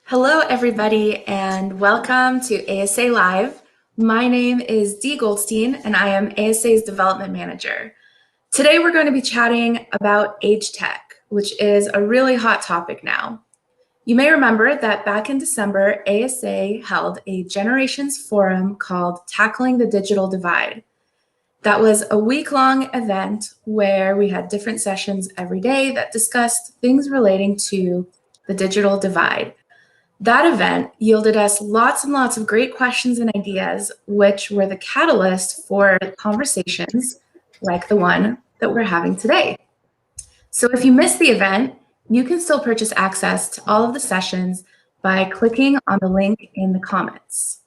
Hello, everybody, and welcome to ASA Live. My name is Dee Goldstein, and I am ASA's Development Manager. Today, we're going to be chatting about AgeTech, which is a really hot topic now. You may remember that back in December, ASA held a Generations Forum called Tackling the Digital Divide. That was a week-long event where we had different sessions every day that discussed things relating to the digital divide. That event yielded us lots and lots of great questions and ideas, which were the catalyst for conversations like the one that we're having today. So if you missed the event, you can still purchase access to all of the sessions by clicking on the link in the comments.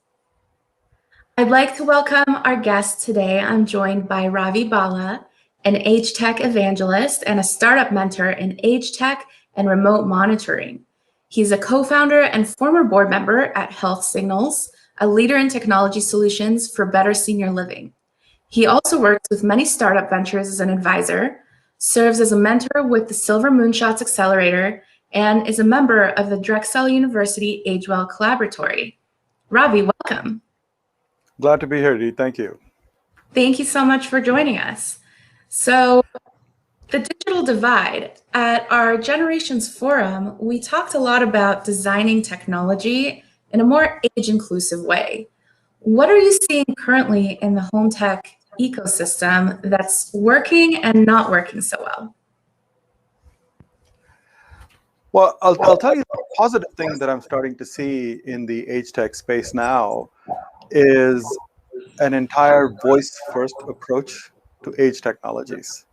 I'd like to welcome our guest today. I'm joined by Ravi Bala, an AgeTech Evangelist and a startup mentor in AgeTech and remote monitoring. He's a co-founder and former board member at Health Signals, a leader in technology solutions for better senior living. He also works with many startup ventures as an advisor, serves as a mentor with the Silver Moonshots Accelerator, and is a member of the Drexel University AgeWell Collaboratory. Ravi, welcome. Glad to be here, Dee. Thank you. Thank you so much for joining us. So, the digital divide. At our Generations Forum, we talked a lot about designing technology in a more age-inclusive way. What are you seeing currently in the home tech ecosystem that's working and not working so well? Well, I'll tell you the positive thing that I'm starting to see in the age tech space now is an entire voice-first approach to age technologies.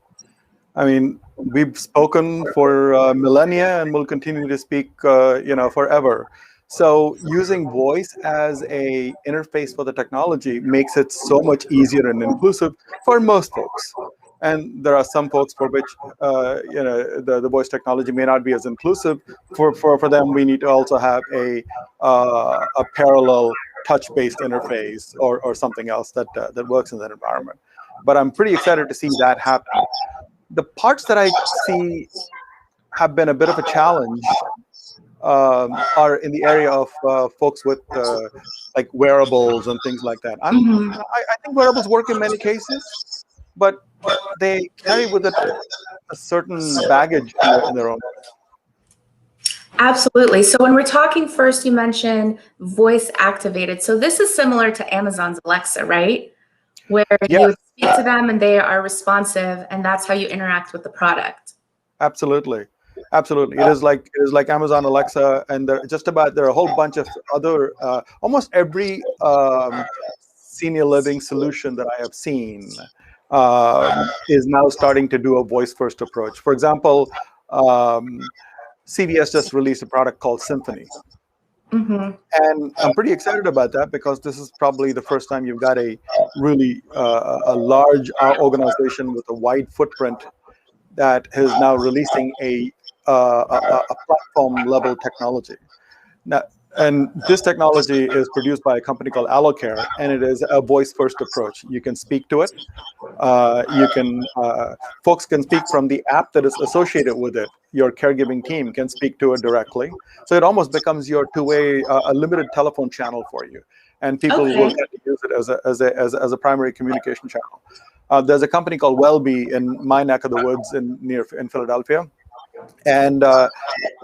I mean, we've spoken for millennia and will continue to speak, forever. So using voice as a interface for the technology makes it so much easier and inclusive for most folks. And there are some folks for which, the voice technology may not be as inclusive. For them, we need to also have a parallel touch-based interface or something else that works in that environment. But I'm pretty excited to see that happen. The parts that I see have been a bit of a challenge are in the area of folks with like wearables and things like that. I think wearables work in many cases, but they carry with it a certain baggage in their own. Absolutely. So when we're talking first, you mentioned voice activated. So this is similar to Amazon's Alexa, right? Where you speak to them and they are responsive, and that's how you interact with the product. Absolutely. Absolutely. It is like Amazon Alexa, and there are a whole bunch of other, almost every senior living solution that I have seen is now starting to do a voice-first approach. For example, CVS just released a product called Symphony. And I'm pretty excited about that because this is probably the first time you've got a really a large organization with a wide footprint that is now releasing a platform level technology. Now, and this technology is produced by a company called AllocCare, and it is a voice-first approach. You can speak to it. Folks can speak from the app that is associated with it. Your caregiving team can speak to it directly. So it almost becomes your two-way, a limited telephone channel for you. And people will get to use it as a primary communication channel. There's a company called Wellbe in my neck of the woods in Philadelphia. And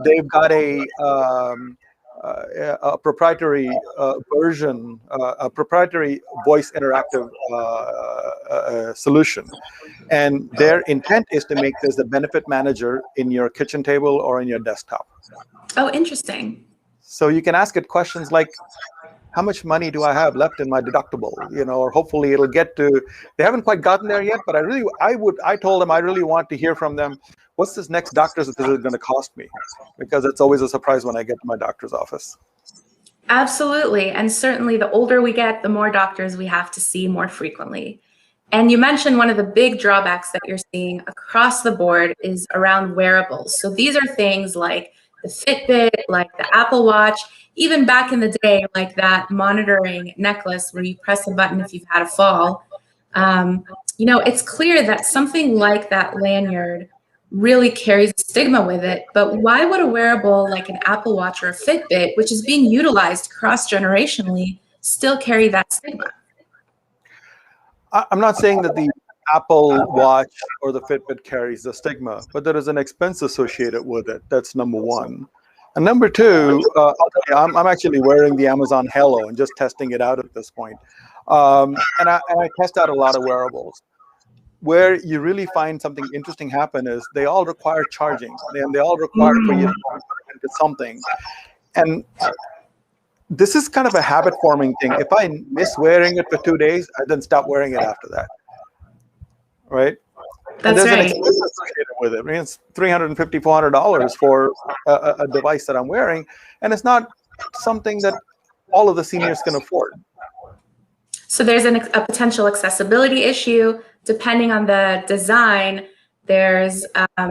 they've got a proprietary version, a proprietary voice interactive solution. And their intent is to make this the benefit manager in your kitchen table or in your desktop. Oh, interesting. So you can ask it questions like, how much money do I have left in my deductible? Or hopefully it'll get to, they haven't quite gotten there yet, but I told them I really want to hear from them. What's this next doctor's visit going to cost me? Because it's always a surprise when I get to my doctor's office. Absolutely. And certainly the older we get, the more doctors we have to see more frequently. And you mentioned one of the big drawbacks that you're seeing across the board is around wearables. So these are things like the Fitbit, like the Apple Watch, even back in the day, like that monitoring necklace where you press a button if you've had a fall. It's clear that something like that lanyard really carries a stigma with it, but why would a wearable like an Apple Watch or a Fitbit, which is being utilized cross-generationally, still carry that stigma? I'm not saying that the Apple Watch or the Fitbit carries the stigma, but there is an expense associated with it. That's number one. And number two, I'll tell you, I'm actually wearing the Amazon Hello and just testing it out at this point. And I test out a lot of wearables. Where you really find something interesting happen is they all require charging, and they all require for you to put into something. And this is kind of a habit forming thing. If I miss wearing it for 2 days, I then stop wearing it after that. Right? And That's there's an right. expense associated with it. I mean, it's $350, $400 for a device that I'm wearing, and it's not something that all of the seniors can afford. So there's a potential accessibility issue. Depending on the design, there's a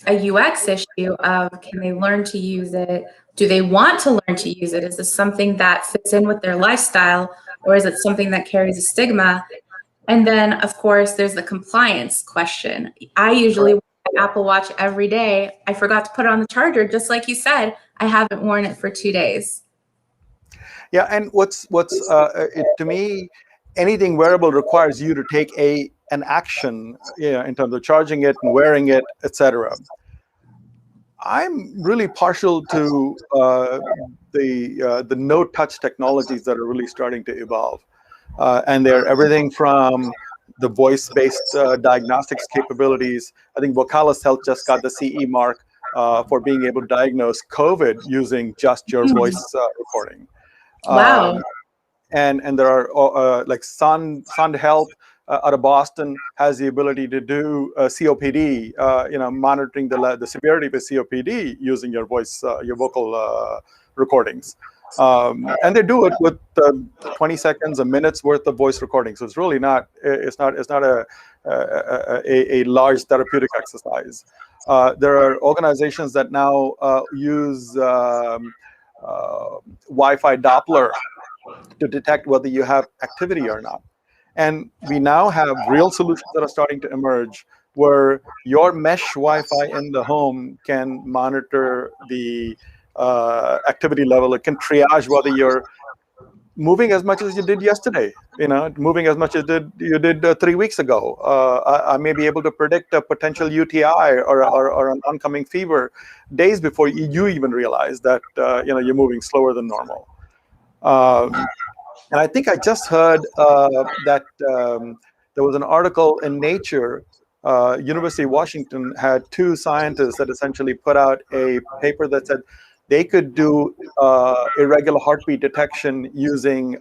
UX issue of, can they learn to use it? Do they want to learn to use it? Is this something that fits in with their lifestyle, or is it something that carries a stigma? And then, of course, there's the compliance question. I usually wear my Apple Watch every day. I forgot to put it on the charger, just like you said. I haven't worn it for 2 days. Yeah, and to me, anything wearable requires you to take an action, in terms of charging it and wearing it, etc. I'm really partial to the no-touch technologies that are really starting to evolve, and they're everything from the voice-based diagnostics capabilities. I think Vocalist Health just got the CE mark for being able to diagnose COVID using just your voice recording. Wow. And there are like Sun Health out of Boston has the ability to do COPD, monitoring the severity of a COPD using your voice, your vocal recordings. And they do it with 20 seconds, a minute's worth of voice recording. So it's really not a large therapeutic exercise. There are organizations that now use Wi-Fi Doppler to detect whether you have activity or not. And we now have real solutions that are starting to emerge where your mesh Wi-Fi in the home can monitor the activity level. It can triage whether you're moving as much as you did yesterday, moving as much as you did 3 weeks ago. I may be able to predict a potential UTI or an oncoming fever days before you even realize that you're moving slower than normal. And I think I just heard that there was an article in Nature. University of Washington had 2 scientists that essentially put out a paper that said they could do irregular heartbeat detection using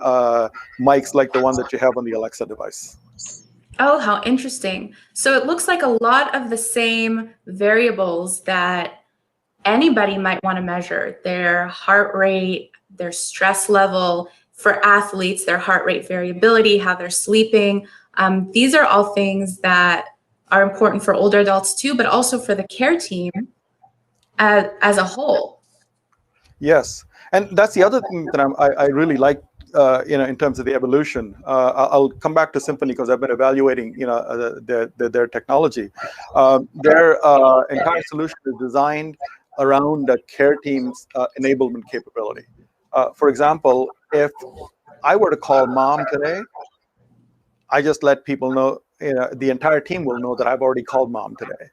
mics like the one that you have on the Alexa device. Oh, how interesting. So it looks like a lot of the same variables that anybody might want to measure, their heart rate, their stress level, for athletes, their heart rate variability, how they're sleeping. These are all things that are important for older adults too, but also for the care team as a whole. Yes, and that's the other thing that I really like, in terms of the evolution. I'll come back to Symphony because I've been evaluating, their technology. Their entire solution is designed around the care team's enablement capability. For example, if I were to call mom today, I just let people know, the entire team will know that I've already called mom today.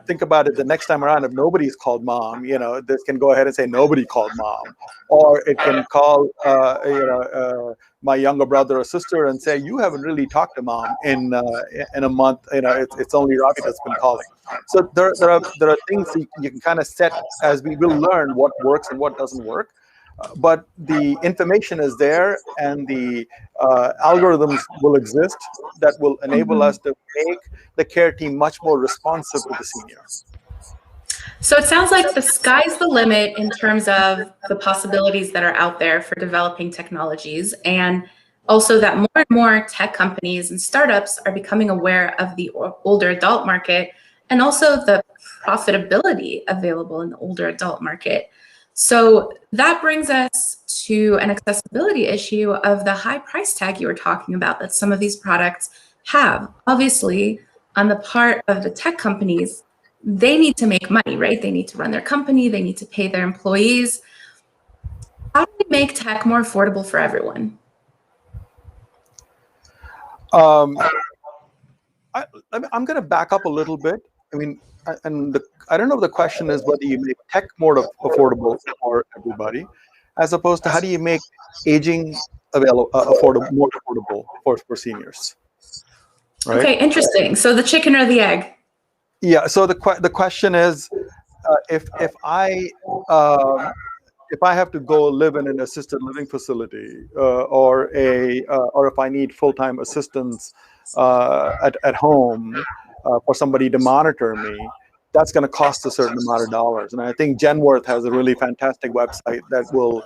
Think about it, the next time around, if nobody's called mom, this can go ahead and say nobody called mom, or it can call my younger brother or sister and say, you haven't really talked to mom in a month, it's only Ravi that's been calling. So there are things you can kind of set as we will learn what works and what doesn't work. But the information is there, and the algorithms will exist that will enable us to make the care team much more responsive to the senior. So it sounds like the sky's the limit in terms of the possibilities that are out there for developing technologies, and also that more and more tech companies and startups are becoming aware of the older adult market and also the profitability available in the older adult market. So that brings us to an accessibility issue of the high price tag you were talking about that some of these products have. Obviously, on the part of the tech companies, they need to make money, right? They need to run their company, they need to pay their employees. How do we make tech more affordable for everyone? I'm going to back up a little bit. I mean, I don't know if the question is whether you make tech more affordable for everybody, as opposed to how do you make aging more affordable for seniors, right? Okay, interesting. So the chicken or the egg? Yeah. So the question is, if I have to go live in an assisted living facility, or if I need full-time assistance at home for somebody to monitor me, that's going to cost a certain amount of dollars. And I think Genworth has a really fantastic website that will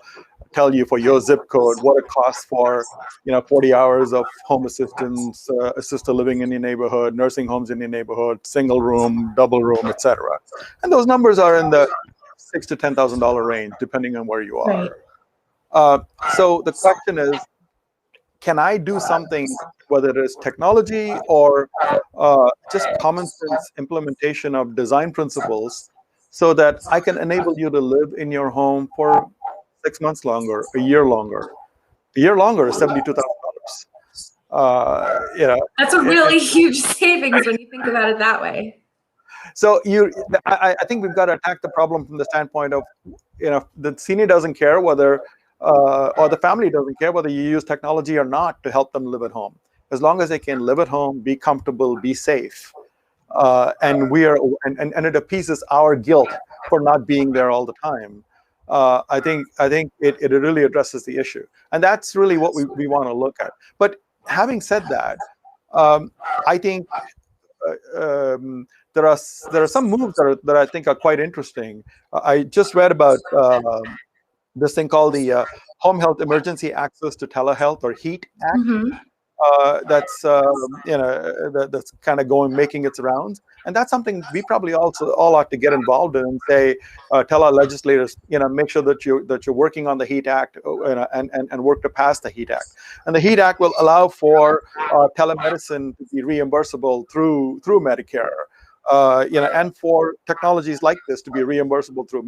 tell you for your zip code what it costs for 40 hours of home assistance, assisted living in your neighborhood, nursing homes in your neighborhood, single room, double room, etc. And those numbers are in the $6,000 to $10,000 range, depending on where you are. Right. So the question is, can I do something, whether it is technology or just common sense implementation of design principles, so that I can enable you to live in your home for 6 months longer, a year longer. A year longer is $72,000. That's a really huge savings when you think about it that way. So I think we've got to attack the problem from the standpoint of, the senior doesn't care whether, or the family doesn't care whether you use technology or not to help them live at home. As long as they can live at home, be comfortable, be safe, and it appeases our guilt for not being there all the time. I think it really addresses the issue, and that's really what we want to look at. But having said that, I think there are some moves that I think are quite interesting. I just read about this thing called the Home Health Emergency Access to Telehealth, or HEAT Act. Mm-hmm. That's that's kind of making its rounds, and that's something we probably also all ought to get involved in and say, tell our legislators, make sure that you're working on the HEAT Act, and work to pass the HEAT Act. And the HEAT Act will allow for telemedicine to be reimbursable through Medicare. And for technologies like this to be reimbursable through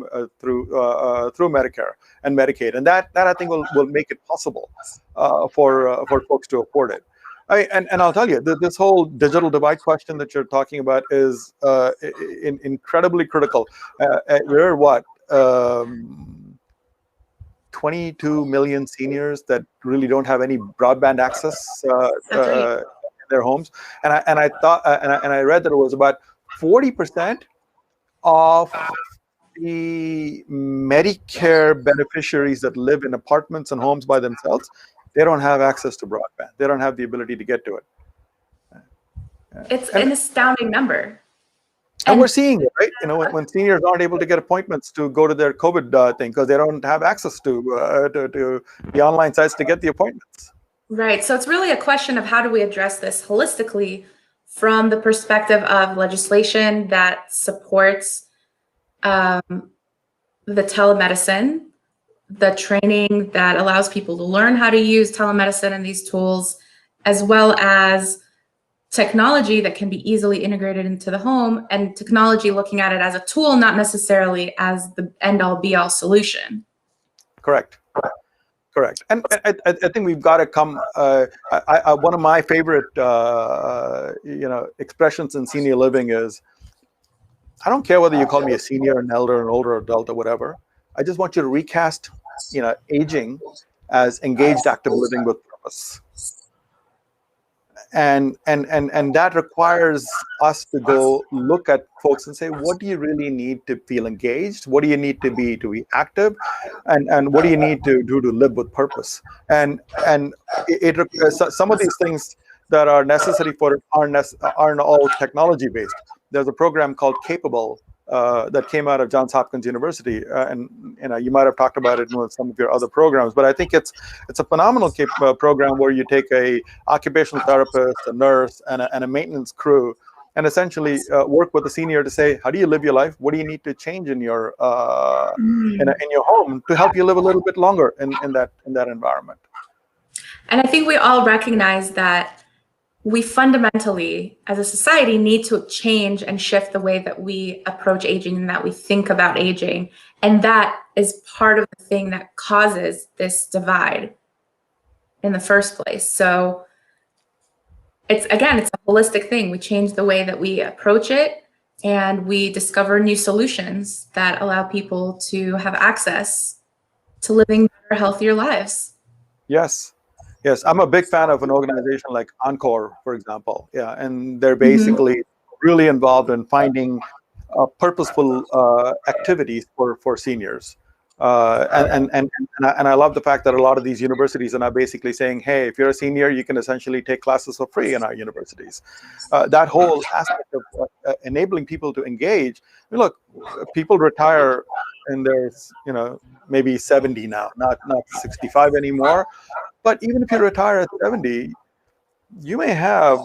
Medicare and Medicaid, and that I think will make it possible for folks to afford it. And I'll tell you, this whole digital divide question that you're talking about is incredibly critical. We're 22 million seniors that really don't have any broadband access in their homes, and I read that it was about 40% of the Medicare beneficiaries that live in apartments and homes by themselves, they don't have access to broadband. They don't have the ability to get to it. It's an astounding number. And we're seeing it, right? When seniors aren't able to get appointments to go to their COVID thing because they don't have access to the online sites to get the appointments. Right. So it's really a question of how do we address this holistically from the perspective of legislation that supports the telemedicine, the training that allows people to learn how to use telemedicine and these tools, as well as technology that can be easily integrated into the home, and technology looking at it as a tool, not necessarily as the end-all be-all solution. Correct. And I think we've got to come. One of my favorite, expressions in senior living is, I don't care whether you call me a senior, an elder, an older adult, or whatever. I just want you to recast, aging as engaged active living with purpose. And that requires us to go look at folks and say, what do you really need to feel engaged? What do you need to be active? And what do you need to do to live with purpose? And some of these things that are necessary for it aren't all technology based. There's a program called Capable that came out of Johns Hopkins University, and you might have talked about it in some of your other programs. But I think it's a phenomenal program where you take a occupational therapist, a nurse, and a maintenance crew, and essentially work with the senior to say, how do you live your life? What do you need to change in your in your home to help you live a little bit longer in that environment? And I think we all recognize that we fundamentally, as a society, need to change and shift the way that we approach aging and that we think about aging. And that is part of the thing that causes this divide in the first place. So it's a holistic thing. We change the way that we approach it, and we discover new solutions that allow people to have access to living better, healthier lives. Yes. Yes, I'm a big fan of an organization like Encore, for example. Yeah, and they're basically really involved in finding purposeful activities for seniors. And I love the fact that a lot of these universities are now basically saying, hey, if you're a senior, you can essentially take classes for free in our universities. That whole aspect of enabling people to engage. I mean, look, people retire and there's, maybe 70 now, not 65 anymore. But even if you retire at 70, you may have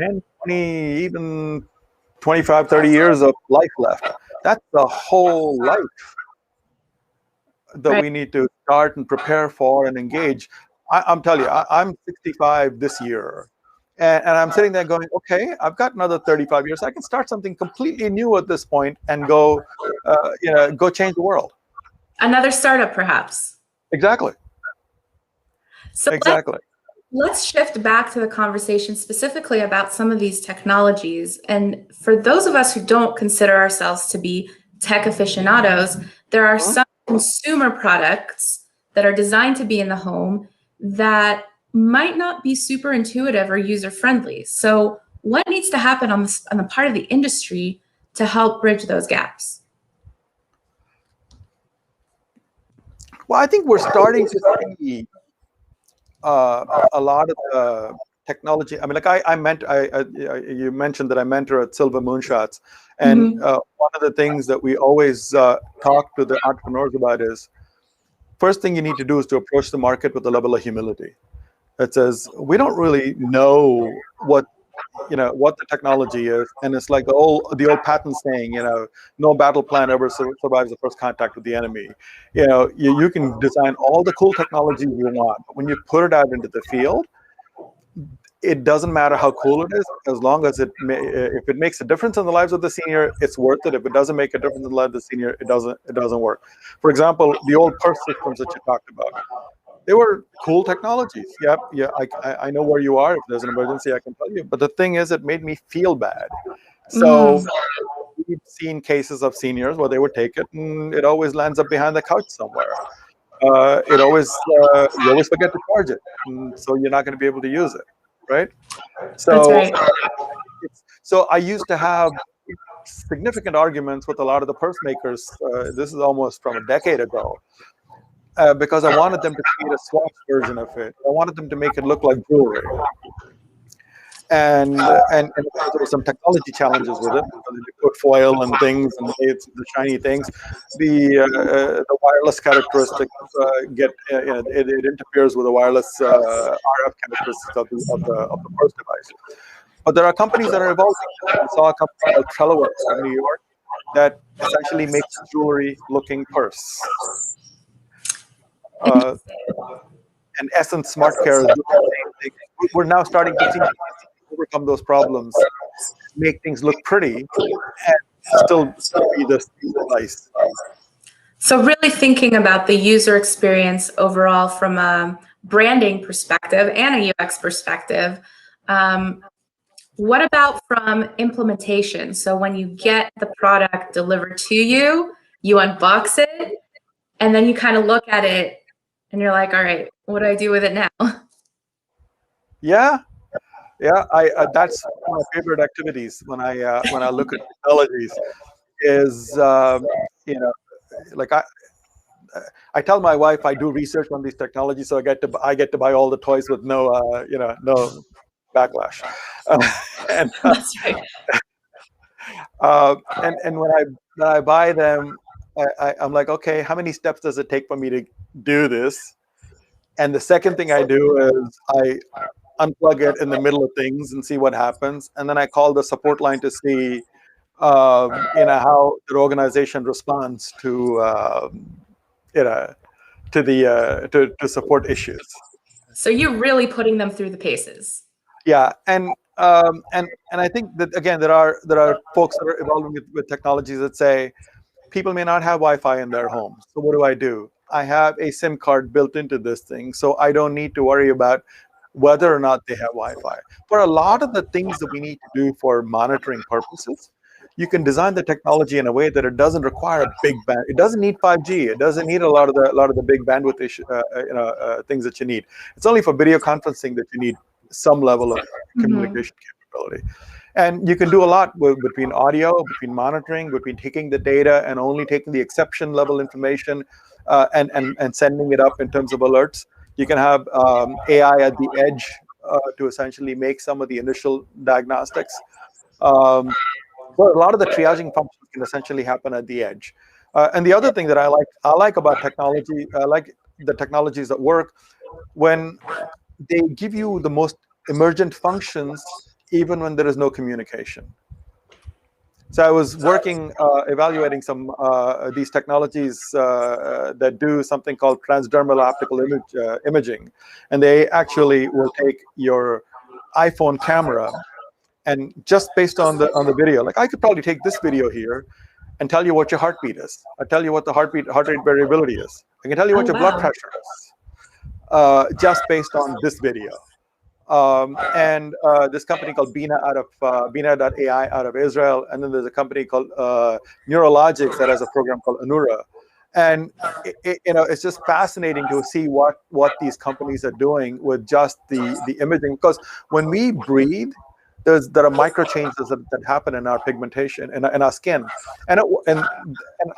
10, 20, even 25, 30 years of life left. That's the whole life that we need to start and prepare for and engage. I'm telling you, I'm 65 this year. And I'm sitting there going, okay, I've got another 35 years. I can start something completely new at this point and go change the world. Another startup, perhaps. Exactly. So exactly. Let's shift back to the conversation specifically about some of these technologies. And for those of us who don't consider ourselves to be tech aficionados, there are some consumer products that are designed to be in the home that might not be super intuitive or user-friendly. So what needs to happen on the part of the industry to help bridge those gaps? Well, I think we're starting to see a lot of technology. I mean, like you mentioned that I mentor at Silver Moonshots, and one of the things that we always talk to the entrepreneurs about is, first thing you need to do is to approach the market with a level of humility. That says, we don't really know what the technology is, and it's like the old patent saying, no battle plan ever survives the first contact with the enemy. You can design all the cool technology you want, but when you put it out into the field, it doesn't matter how cool it is, as long as if it makes a difference in the lives of the senior, it's worth it. If it doesn't make a difference in the lives of the senior, it doesn't work. For example, the old purse systems that you talked about, they were cool technologies. Yep, yeah, I know where you are. If there's an emergency, I can tell you. But the thing is, it made me feel bad. So we've seen cases of seniors where they would take it, and it always lands up behind the couch somewhere. You always forget to charge it, so you're not going to be able to use it, right? So, That's right. So I used to have significant arguments with a lot of the purse makers. This is almost from a decade ago. Because I wanted them to create a swatch version of it. I wanted them to make it look like jewelry. And there were some technology challenges with it. They put foil and things and it's the shiny things. The wireless characteristics it interferes with the wireless RF characteristics of the purse device. But there are companies that are evolving. I saw a company called Trelloware in New York that essentially makes a jewelry-looking purse. And Essence Smart Care is doing the same thing. We're now starting to see overcome those problems, make things look pretty, and still be the device. So really thinking about the user experience overall from a branding perspective and a UX perspective, what about from implementation? So when you get the product delivered to you, you unbox it, and then you kind of look at it and you're like, all right, what do I do with it now? Yeah. That's one of my favorite activities when I look at technologies is, like I tell my wife I do research on these technologies, so I get to buy all the toys with no backlash. That's right. And when I buy them, I'm like, okay, how many steps does it take for me to do this? And the second thing I do is unplug it in the middle of things and see what happens, and then I call the support line to see how the organization responds to to support issues. So you're really putting them through the paces. Yeah, and I think that again there are folks that are evolving with technologies that say people may not have Wi-Fi in their homes. So what do? I have a SIM card built into this thing, so I don't need to worry about whether or not they have Wi-Fi. For a lot of the things that we need to do for monitoring purposes, you can design the technology in a way that it doesn't require a big band. It doesn't need 5G. It doesn't need a lot of the big bandwidth things that you need. It's only for video conferencing that you need some level of communication capability. And you can do a lot between audio, between monitoring, between taking the data and only taking the exception level information and sending it up in terms of alerts. You can have AI at the edge to essentially make some of the initial diagnostics. But a lot of the triaging functions can essentially happen at the edge. And the other thing that I like about technology, I like the technologies that work when they give you the most emergent functions even when there is no communication. So I was working, evaluating some these technologies that do something called transdermal optical imaging, and they actually will take your iPhone camera, and just based on the video, like I could probably take this video here and tell you what your heartbeat is. I tell you what the heart rate variability is. I can tell you what your blood pressure is, just based on this video. And this company called Bina Bina.ai out of Israel, and then there's a company called Neurologics that has a program called Anura. And it's just fascinating to see what these companies are doing with just the imaging, because when we breathe, there are micro changes that happen in our pigmentation in our skin, and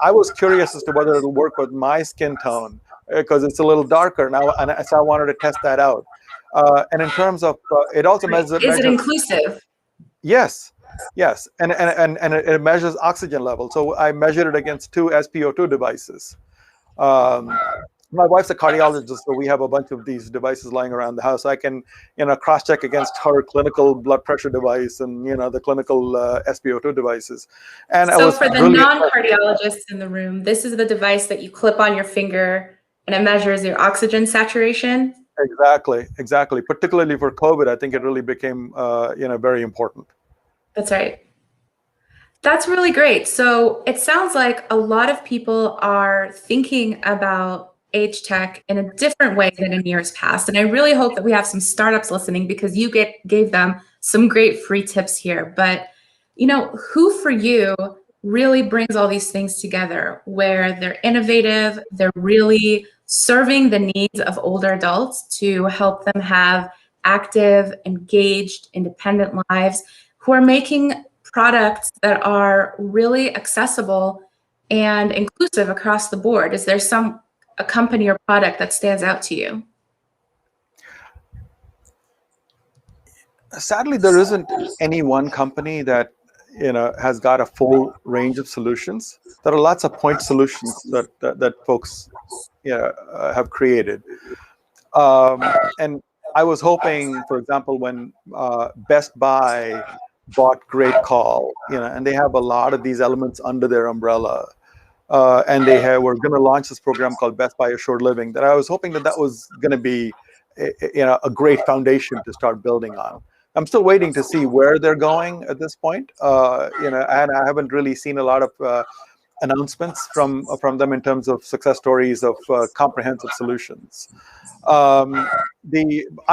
I was curious as to whether it'll work with my skin tone because it's a little darker now, and so I wanted to test that out. And in terms of it also measures. Is it inclusive? Yes, and it measures oxygen level. So I measured it against 2 SpO2 devices. My wife's a cardiologist, so we have a bunch of these devices lying around the house. I can, cross-check against her clinical blood pressure device and, the clinical SpO2 devices. And so for the non-cardiologists in the room, this is the device that you clip on your finger, and it measures your oxygen saturation. Exactly. Particularly for COVID, I think it really became, very important. That's right. That's really great. So it sounds like a lot of people are thinking about AgeTech in a different way than in years past. And I really hope that we have some startups listening, because you gave them some great free tips here. But, who for you really brings all these things together, where they're innovative, they're really serving the needs of older adults to help them have active, engaged, independent lives, who are making products that are really accessible and inclusive across the board? Is there a company or product that stands out to you? Sadly, there isn't any one company that has got a full range of solutions. There are lots of point solutions that folks have created. And I was hoping, for example, when Best Buy bought Great Call, and they have a lot of these elements under their umbrella. And were going to launch this program called Best Buy Assured Living, that I was hoping that was going to be a great foundation to start building on. I'm still waiting to see where they're going at this point, and I haven't really seen a lot of announcements from them in terms of success stories of comprehensive solutions. I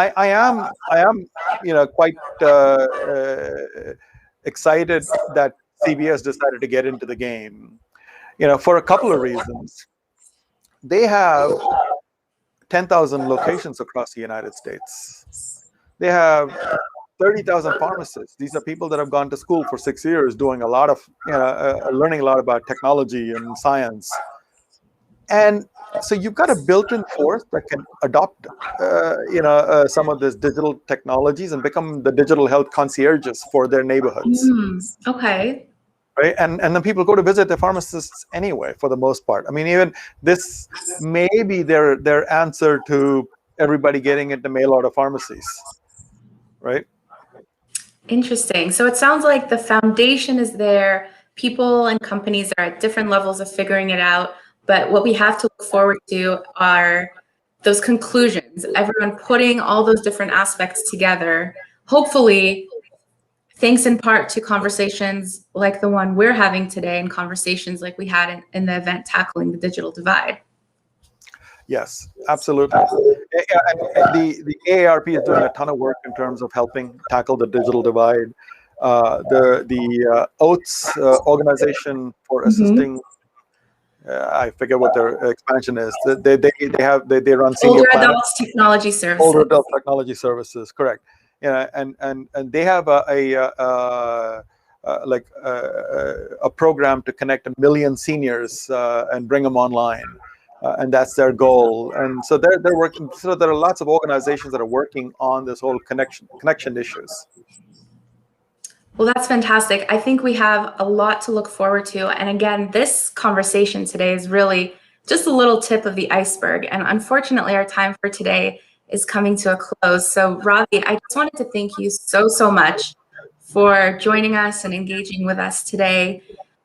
am quite excited that CVS decided to get into the game. For a couple of reasons. They have 10,000 locations across the United States. They have 30,000 pharmacists. These are people that have gone to school for 6 years doing a lot of, learning a lot about technology and science. And so you've got a built-in force that can adopt, some of these digital technologies and become the digital health concierges for their neighborhoods. Okay. Right, and then people go to visit their pharmacists anyway, for the most part. I mean, even this may be their answer to everybody getting into mail order pharmacies. right? Interesting. So it sounds like the foundation is there. People and companies are at different levels of figuring it out. But what we have to look forward to are those conclusions, everyone putting all those different aspects together, hopefully, thanks in part to conversations like the one we're having today and conversations like we had in the event tackling the digital divide. Yes, absolutely. Yeah, and the AARP is doing a ton of work in terms of helping tackle the digital divide. The OATS organization for assisting, I forget what their expansion is. They run senior Older planning. Adults Technology Services. Older adult technology services, correct? Yeah, and they have a program to connect 1 million seniors and bring them online. And that's their goal. And so they're working. So there are lots of organizations that are working on this whole connection issues. Well, that's fantastic. I think we have a lot to look forward to. And again, this conversation today is really just a little tip of the iceberg. And unfortunately, our time for today is coming to a close. So Ravi, I just wanted to thank you so much for joining us and engaging with us today.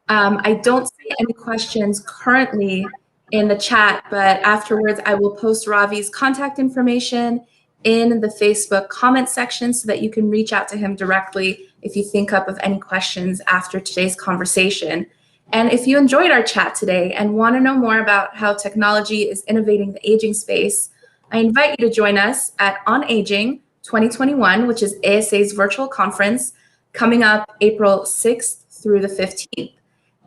I don't see any questions currently in the chat, but afterwards I will post Ravi's contact information in the Facebook comment section so that you can reach out to him directly if you think up of any questions after today's conversation. And if you enjoyed our chat today and want to know more about how technology is innovating the aging space, I invite you to join us at On Aging 2021, which is ASA's virtual conference coming up April 6th through the 15th.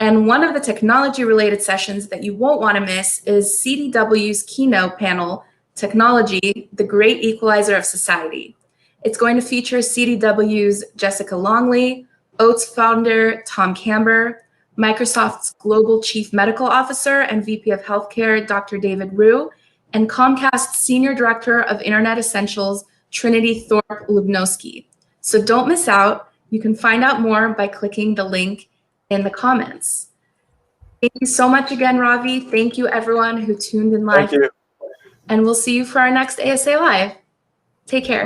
And one of the technology-related sessions that you won't want to miss is CDW's keynote panel, Technology, the Great Equalizer of Society. It's going to feature CDW's Jessica Longley, Oates founder Tom Camber, Microsoft's Global Chief Medical Officer and VP of Healthcare, Dr. David Rue, and Comcast's Senior Director of Internet Essentials, Trinity Thorpe Lubnowski. So don't miss out. You can find out more by clicking the link in the comments. Thank you so much again, Ravi. Thank you, everyone who tuned in live. Thank you. And we'll see you for our next ASA Live. Take care.